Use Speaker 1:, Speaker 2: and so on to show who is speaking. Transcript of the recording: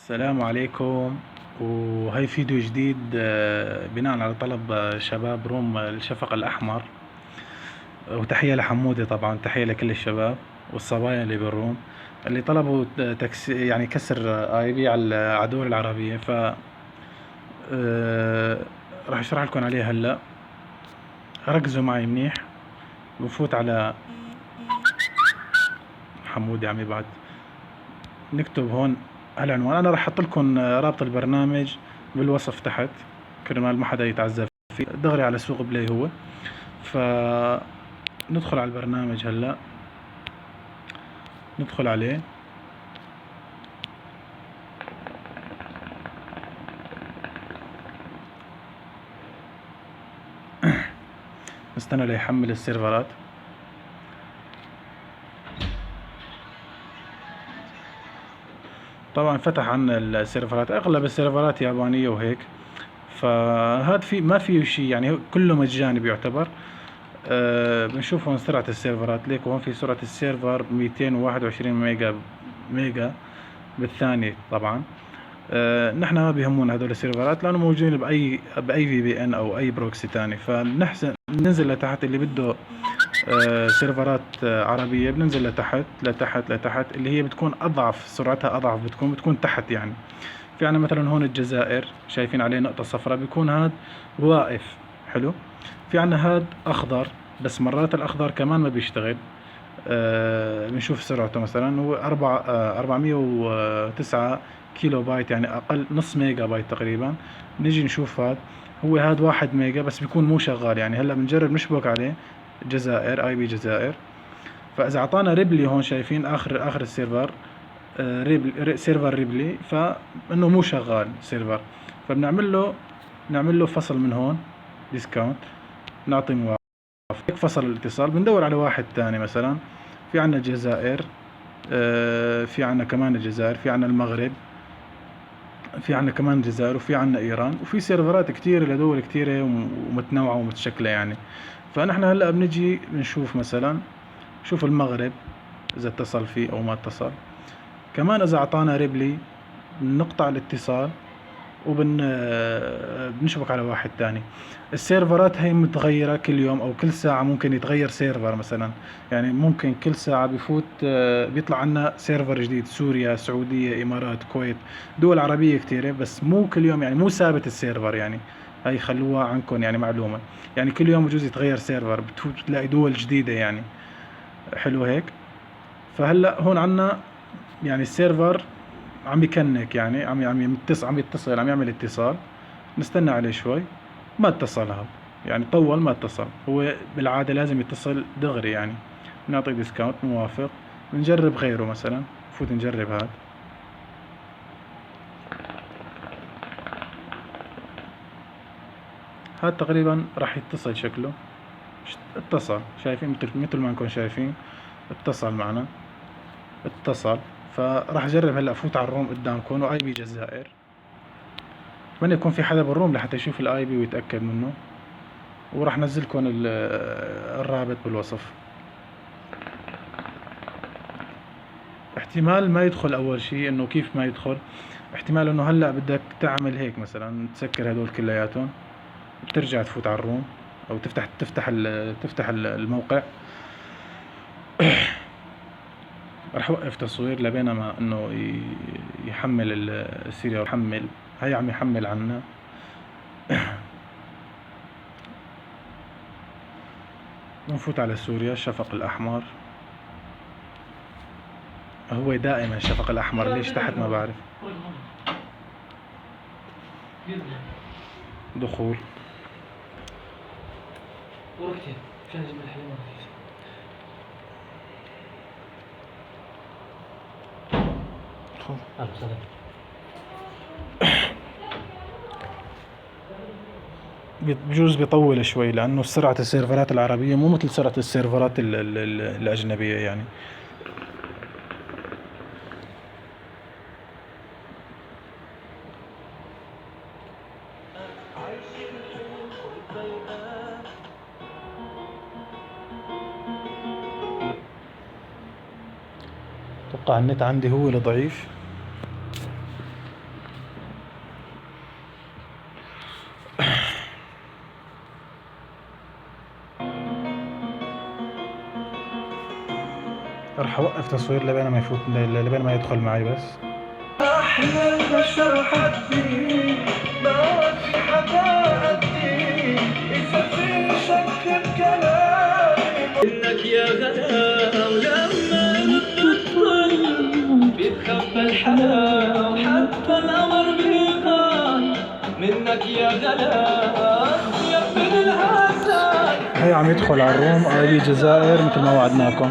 Speaker 1: السلام عليكم. وهي فيديو جديد بناء على طلب شباب روم الشفق الأحمر. وتحية لحمودي، طبعا تحية لكل الشباب والصبايا اللي بالروم اللي طلبوا يعني كسر اي بي على الدول العربية. ف راح اشرح لكم عليه هلا. ركزوا معي منيح. بفوت على حمودي عم يبعت. نكتب هون العنوان. انا راح احط لكم رابط البرنامج بالوصف تحت كرمال ما حدا يتعذب فيه. دغري على سوق بلاي هو. فندخل على البرنامج هلا. ندخل عليه. نستنى ليحمل السيرفرات. طبعا فتح عنا السيرفرات، اغلب السيرفرات يابانية وهيك. فهذا في ما فيه شيء، يعني كله مجاني بيعتبر. بنشوف هون سرعة السيرفرات. ليك هون في سرعة السيرفر 221 ميجا بالثانية. طبعا نحن ما بيهمونا هدول السيرفرات لانه موجودين باي في بي ان او اي بروكسي تاني. فبنحسن ننزل لتحت. اللي بده سيرفرات عربية بننزل لتحت لتحت لتحت، اللي هي بتكون اضعف، سرعتها اضعف بتكون تحت يعني. في عنا مثلا هون الجزائر، شايفين عليه نقطة صفراء، بيكون هاد واقف. حلو. في عنا هاد اخضر، بس مرات الاخضر كمان ما بيشتغل. بنشوف سرعته مثلا هو 409 كيلو بايت، يعني اقل نص ميجا بايت تقريبا. نيجي نشوف هاد 1 ميجا بس بيكون مو شغال. يعني هلا بنجرب نشبك عليه جزائر، اي بي جزائر. فاذا اعطانا ريبلي هون، شايفين اخر السيرفر سيرفر ريبلي، فانه مو شغال سيرفر. نعمل له فصل من هون، ديسكاونت، نعطي موافق. فصل الاتصال. بندور على واحد تاني مثلا. في عنا الجزائر، في عنا كمان الجزائر، في عنا المغرب، في عنا كمان الجزائر، وفي عنا ايران، وفي سيرفرات كتيرة لدول كتيرة ومتنوعة ومتشكلة يعني. فنحن هلا بنجي بنشوف مثلا، شوف المغرب اذا اتصل فيه او ما اتصل. كمان اذا اعطانا ريبلي بنقطع الاتصال بنشبك على واحد تاني. السيرفرات هي متغيرة كل يوم او كل ساعة، ممكن يتغير سيرفر مثلا. يعني ممكن كل ساعة بيفوت بيطلع عنا سيرفر جديد. سوريا، سعودية، امارات، كويت، دول عربية كتيرة، بس مو كل يوم، يعني مو ثابت السيرفر يعني. هاي خلوها عنكم يعني معلومة. يعني كل يوم بجوز يتغير سيرفر، بتفوت تلاقي دول جديدة يعني. حلو هيك. فهلا هون عنا يعني السيرفر عم يكنك، يعني عم يتصل، عم يعمل اتصال. نستنى عليه شوي. ما اتصل هذا، يعني طول ما اتصل. هو بالعادة لازم يتصل دغري يعني. نعطي ديسكاونت، موافق. بنجرب غيره مثلا. نفوت نجرب هاد تقريبا راح يتصل شكله. اتصل، شايفين مثل ما انكم شايفين. اتصل معنا، اتصل. فراح اجرب هلا افوت على الروم قدامكم، واي بي جزائر. اتمنى يكون في حدا بالروم لحتى يشوف الاي بي ويتاكد منه. وراح نزلكم الرابط بالوصف. احتمال ما يدخل. اول شيء انه كيف ما يدخل؟ احتمال انه هلا بدك تعمل هيك مثلا، تسكر هدول كلياتهم، بترجع تفوت على الروم، او تفتح الموقع. راح اوقف تصوير لبينما انه يحمل السيريال. يحمل. هي عم يحمل عنا. بنفوت على سوريا، الشفق الاحمر. هو دائما الشفق الاحمر، ليش تحت ما بعرف. دخول. بجوز بيطول شوي لانه سرعة السيرفرات العربية مو مثل سرعة السيرفرات الاجنبية يعني. اتوقع النت عندي هو اللي ضعيف. راح اوقف تصوير لبين ما يفوت، لبين ما يدخل معي بس.
Speaker 2: احلى البشر حدي ما في حدا قدي، اذا في شك بكلامي انك يا غلا، ولما تدخل بيتخبى الحلا، وحتى القمر بيغار منك يا غلا يا ابن الهزال.
Speaker 1: هي عم يدخل على الروم اي بي جزائر مثل ما وعدناكم.